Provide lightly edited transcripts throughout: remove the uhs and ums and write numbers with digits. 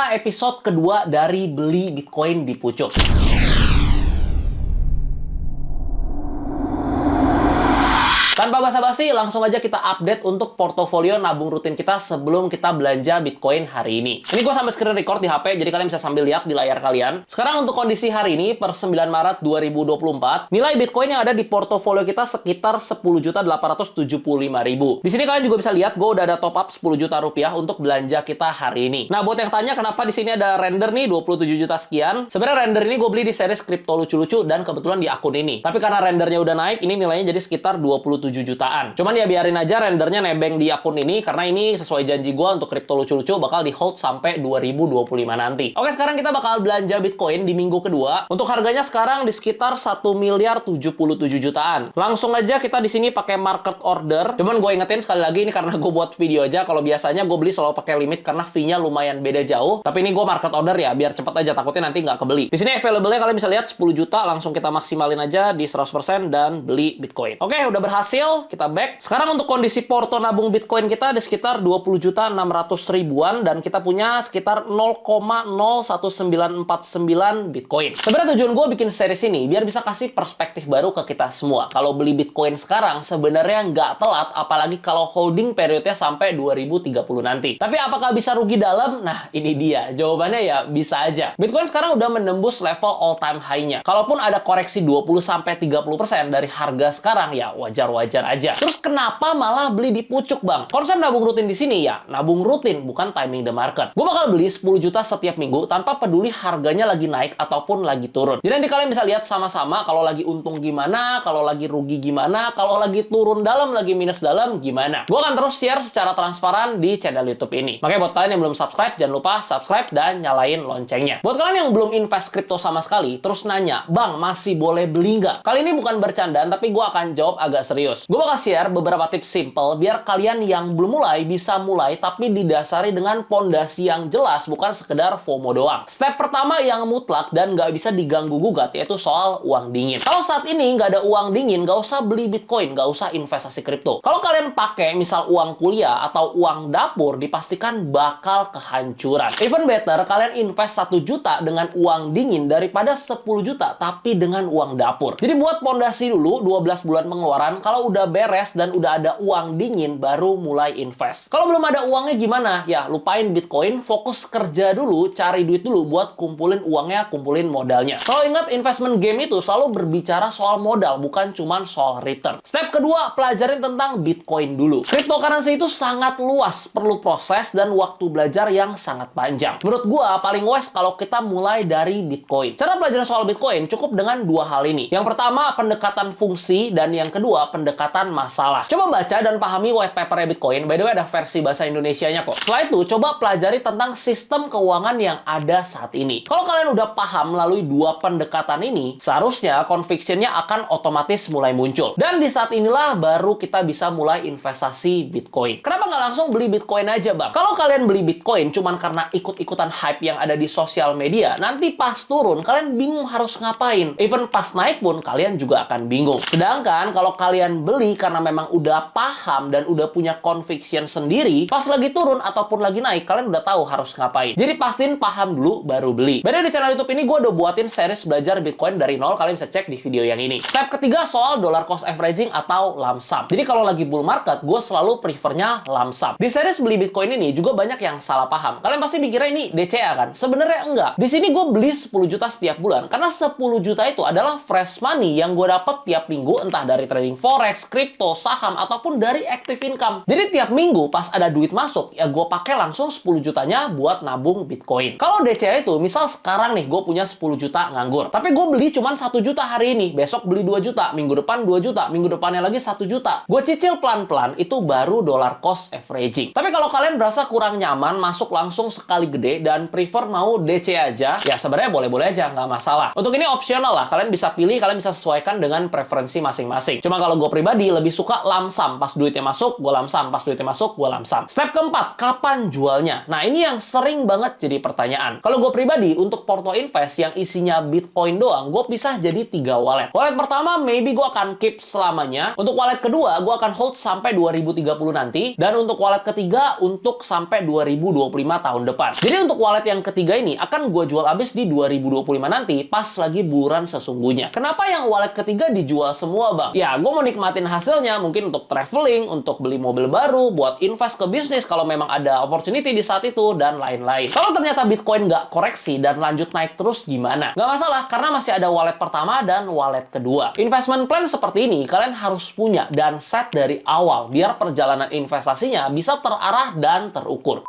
inilah episode kedua dari beli Bitcoin di Pucuk. Tanpa basa-basi, langsung aja kita update untuk portofolio nabung rutin kita sebelum kita belanja Bitcoin hari ini. Ini gue sambil screen record di HP, jadi kalian bisa sambil lihat di layar kalian. Sekarang untuk kondisi hari ini, per 9 Maret 2024, nilai Bitcoin yang ada di portofolio kita sekitar 10.875.000. Di sini kalian juga bisa lihat, gue udah ada top up 10 juta rupiah untuk belanja kita hari ini. Nah, buat yang tanya kenapa di sini ada render nih 27 juta sekian, sebenarnya render ini gue beli di series kripto lucu-lucu dan kebetulan di akun ini. Tapi karena rendernya udah naik, ini nilainya jadi sekitar 27 jutaan. Cuman ya biarin aja rendernya nebeng di akun ini karena ini sesuai janji gue untuk kripto lucu-lucu bakal di hold sampai 2025 nanti. Oke, sekarang kita bakal belanja Bitcoin di minggu kedua. Untuk harganya sekarang di sekitar 1.077 jutaan. Langsung aja kita di sini pakai market order. Cuman gue ingetin sekali lagi ini karena gue buat video aja. Kalau biasanya gue beli selalu pakai limit karena fee-nya lumayan beda jauh. Tapi ini gue market order ya biar cepet aja, takutnya nanti nggak kebeli. Di sini available-nya kalian bisa lihat 10 juta, langsung kita maksimalin aja di 100% dan beli Bitcoin. Oke, udah berhasil. Kita back. Sekarang untuk kondisi porto nabung Bitcoin kita di sekitar 20.600.000-an dan kita punya sekitar 0,01949 Bitcoin. Sebenarnya tujuan gue bikin series ini biar bisa kasih perspektif baru ke kita semua. Kalau beli Bitcoin sekarang sebenarnya nggak telat, apalagi kalau holding periodnya sampai 2030 nanti. Tapi apakah bisa rugi dalam? Nah, ini dia. Jawabannya ya bisa aja. Bitcoin sekarang udah menembus level all time high-nya. Kalaupun ada koreksi 20-30% dari harga sekarang ya wajar-wajar aja. Terus kenapa malah beli di Pucuk, Bang? Konsep nabung rutin di sini ya, nabung rutin bukan timing the market. Gue bakal beli 10 juta setiap minggu tanpa peduli harganya lagi naik ataupun lagi turun. Jadi nanti kalian bisa lihat sama-sama kalau lagi untung gimana, kalau lagi rugi gimana, kalau lagi turun dalam, lagi minus dalam gimana. Gue akan terus share secara transparan di channel YouTube ini. Makanya buat kalian yang belum subscribe, jangan lupa subscribe dan nyalain loncengnya. Buat kalian yang belum invest kripto sama sekali, terus nanya, Bang, masih boleh beli nggak? Kali ini bukan bercandaan, tapi gue akan jawab agak serius. Gue bakal share beberapa tips simple biar kalian yang belum mulai bisa mulai tapi didasari dengan pondasi yang jelas, bukan sekedar FOMO doang. Step pertama yang mutlak dan nggak bisa diganggu-gugat yaitu soal uang dingin. Kalau saat ini nggak ada uang dingin, nggak usah beli Bitcoin, nggak usah investasi kripto. Kalau kalian pakai misal uang kuliah atau uang dapur, dipastikan bakal kehancuran. Even better, kalian invest 1 juta dengan uang dingin daripada 10 juta tapi dengan uang dapur. Jadi buat pondasi dulu 12 bulan pengeluaran, kalau udah beres dan udah ada uang dingin baru mulai invest. Kalau belum ada uangnya gimana? Ya lupain Bitcoin, fokus kerja dulu, cari duit dulu buat kumpulin uangnya, kumpulin modalnya. Kalau ingat investment game itu selalu berbicara soal modal, bukan cuman soal return. Step kedua, pelajarin tentang Bitcoin dulu. Cryptocurrency itu sangat luas, perlu proses dan waktu belajar yang sangat panjang. Menurut gua paling wise kalau kita mulai dari Bitcoin. Cara belajar soal Bitcoin cukup dengan dua hal ini. Yang pertama, pendekatan fungsi dan yang kedua, pendekatan masalah. Coba baca dan pahami white paper Bitcoin. By the way, ada versi bahasa Indonesianya kok. Setelah itu, coba pelajari tentang sistem keuangan yang ada saat ini. Kalau kalian udah paham melalui dua pendekatan ini, seharusnya conviction-nya akan otomatis mulai muncul. Dan di saat inilah baru kita bisa mulai investasi Bitcoin. Kenapa nggak langsung beli Bitcoin aja, Bang? Kalau kalian beli Bitcoin cuman karena ikut-ikutan hype yang ada di sosial media, nanti pas turun, kalian bingung harus ngapain. Even pas naik pun, kalian juga akan bingung. Sedangkan kalau kalian beli karena memang udah paham dan udah punya conviction sendiri, pas lagi turun ataupun lagi naik, kalian udah tahu harus ngapain. Jadi pastiin paham dulu baru beli. Beda di channel YouTube ini gue udah buatin series belajar Bitcoin dari nol, kalian bisa cek di video yang ini. Step ketiga soal dollar cost averaging atau lump sum. Jadi kalau lagi bull market, gue selalu prefernya lump sum. Di series beli Bitcoin ini juga banyak yang salah paham. Kalian pasti mikirnya ini DCA kan? Sebenarnya enggak. Di sini gue beli 10 juta setiap bulan karena 10 juta itu adalah fresh money yang gue dapat tiap minggu, entah dari trading forex, kripto, saham ataupun dari active income. Jadi tiap minggu pas ada duit masuk, ya gue pakai langsung 10 jutanya buat nabung Bitcoin. Kalau DCA itu, misal sekarang nih gue punya 10 juta nganggur, tapi gue beli cuma 1 juta hari ini, besok beli 2 juta, minggu depan 2 juta, minggu depannya lagi 1 juta. Gue cicil pelan-pelan, itu baru dollar cost averaging. Tapi kalau kalian berasa kurang nyaman, masuk langsung sekali gede dan prefer mau DCA aja, ya sebenarnya boleh-boleh aja, nggak masalah. Untuk ini opsional lah, kalian bisa pilih, kalian bisa sesuaikan dengan preferensi masing-masing. Cuma kalau gue pribadi pribadi lebih suka lamsam. Pas duitnya masuk, gue lamsam. Pas duitnya masuk, gue lamsam. Step keempat, kapan jualnya? Nah, ini yang sering banget jadi pertanyaan. Kalau gue pribadi, untuk porto invest yang isinya Bitcoin doang, gue pisah jadi 3 wallet. Wallet pertama, maybe gue akan keep selamanya. Untuk wallet kedua, gue akan hold sampai 2030 nanti. Dan untuk wallet ketiga, untuk sampai 2025 tahun depan. Jadi untuk wallet yang ketiga ini, akan gue jual habis di 2025 nanti, pas lagi bulan sesungguhnya. Kenapa yang wallet ketiga dijual semua, Bang? Ya, gue mau nikmatin hasilnya, mungkin untuk traveling, untuk beli mobil baru, buat invest ke bisnis kalau memang ada opportunity di saat itu, dan lain-lain. Kalau ternyata Bitcoin nggak koreksi dan lanjut naik terus gimana? Nggak masalah, karena masih ada wallet pertama dan wallet kedua. Investment plan seperti ini, kalian harus punya dan set dari awal, biar perjalanan investasinya bisa terarah dan terukur.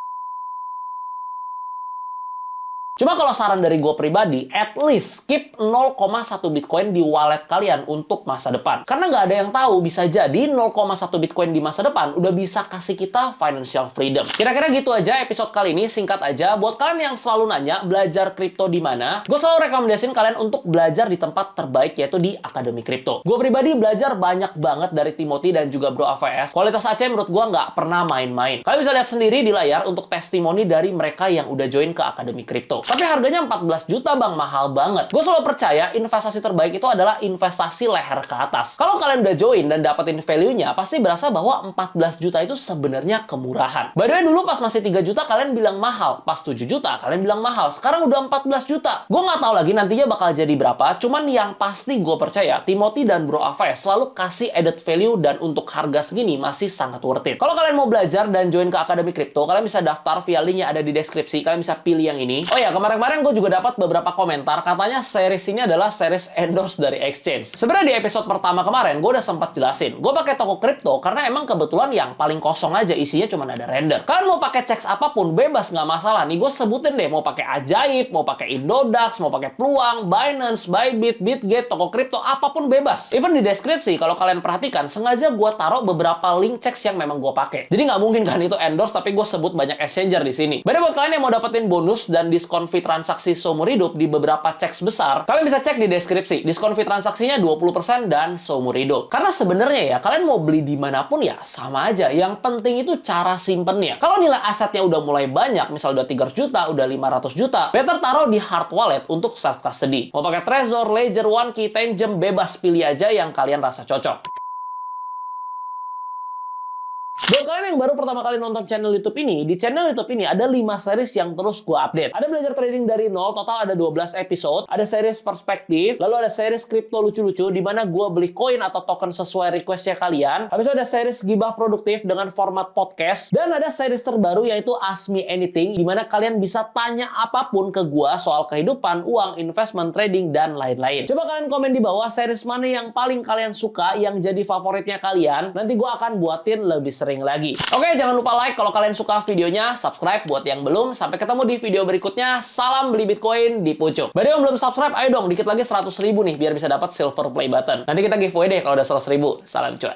Cuma kalau saran dari gue pribadi, at least keep 0,1 Bitcoin di wallet kalian untuk masa depan. Karena nggak ada yang tahu, bisa jadi 0,1 Bitcoin di masa depan udah bisa kasih kita financial freedom. Kira-kira gitu aja episode kali ini, singkat aja. Buat kalian yang selalu nanya, belajar kripto di mana? Gue selalu rekomendasiin kalian untuk belajar di tempat terbaik, yaitu di Akademi Kripto. Gue pribadi belajar banyak banget dari Timothy dan juga Bro AVS. Kualitas AC menurut gue nggak pernah main-main. Kalian bisa lihat sendiri di layar untuk testimoni dari mereka yang udah join ke Akademi Kripto. Tapi harganya 14 juta, Bang. Mahal banget. Gue selalu percaya investasi terbaik itu adalah investasi leher ke atas. Kalau kalian udah join dan dapetin value-nya, pasti berasa bahwa 14 juta itu sebenarnya kemurahan. By the way, dulu pas masih 3 juta, kalian bilang mahal. Pas 7 juta, kalian bilang mahal. Sekarang udah 14 juta. Gue nggak tahu lagi nantinya bakal jadi berapa, cuman yang pasti gue percaya, Timothy dan Bro AVS selalu kasih added value, dan untuk harga segini masih sangat worth it. Kalau kalian mau belajar dan join ke Akademi Kripto, kalian bisa daftar via link yang ada di deskripsi. Kalian bisa pilih yang ini. Oh ya, kemarin gue juga dapat beberapa komentar, katanya series ini adalah series endorse dari exchange. Sebenarnya di episode pertama kemarin, gue udah sempat jelasin. Gue pakai toko kripto karena emang kebetulan yang paling kosong aja, isinya cuma ada render. Kalian mau pakai checks apapun, bebas, nggak masalah. Nih gue sebutin deh, mau pakai Ajaib, mau pakai Indodax, mau pakai Peluang, Binance, Bybit, Bitget, toko kripto, apapun bebas. Even di deskripsi, kalau kalian perhatikan, sengaja gue taruh beberapa link checks yang memang gue pakai. Jadi nggak mungkin kan itu endorse, tapi gue sebut banyak exchanger di sini. Beda buat kalian yang mau dapetin bonus dan diskon fee transaksi seumur hidup di beberapa checks besar, kalian bisa cek di deskripsi. Diskon fee transaksinya 20% dan seumur hidup. Karena sebenarnya ya, kalian mau beli dimanapun ya sama aja. Yang penting itu cara simpennya. Kalau nilai asetnya udah mulai banyak, misal udah 300 juta, udah 500 juta, better taruh di hard wallet untuk self custody. Mau pakai Trezor, Ledger, OneKey, Tangem, bebas, pilih aja yang kalian rasa cocok. Buat kalian yang baru pertama kali nonton channel YouTube ini, di channel YouTube ini ada 5 series yang terus gue update. Ada belajar trading dari nol, total ada 12 episode. Ada series perspektif, lalu ada series kripto lucu-lucu, di mana gue beli koin atau token sesuai requestnya kalian. Habis itu ada series gibah produktif dengan format podcast. Dan ada series terbaru yaitu Ask Me Anything, di mana kalian bisa tanya apapun ke gue soal kehidupan, uang, investment, trading, dan lain-lain. Coba kalian komen di bawah series mana yang paling kalian suka, yang jadi favoritnya kalian. Nanti gue akan buatin lebih sering lagi. Oke, jangan lupa like kalau kalian suka videonya, subscribe buat yang belum. Sampai ketemu di video berikutnya. Salam beli Bitcoin di pucuk. Bagi yang belum subscribe, ayo dong dikit lagi 100.000 nih biar bisa dapat silver play button. Nanti kita giveaway deh kalau udah 100.000. Salam cuan.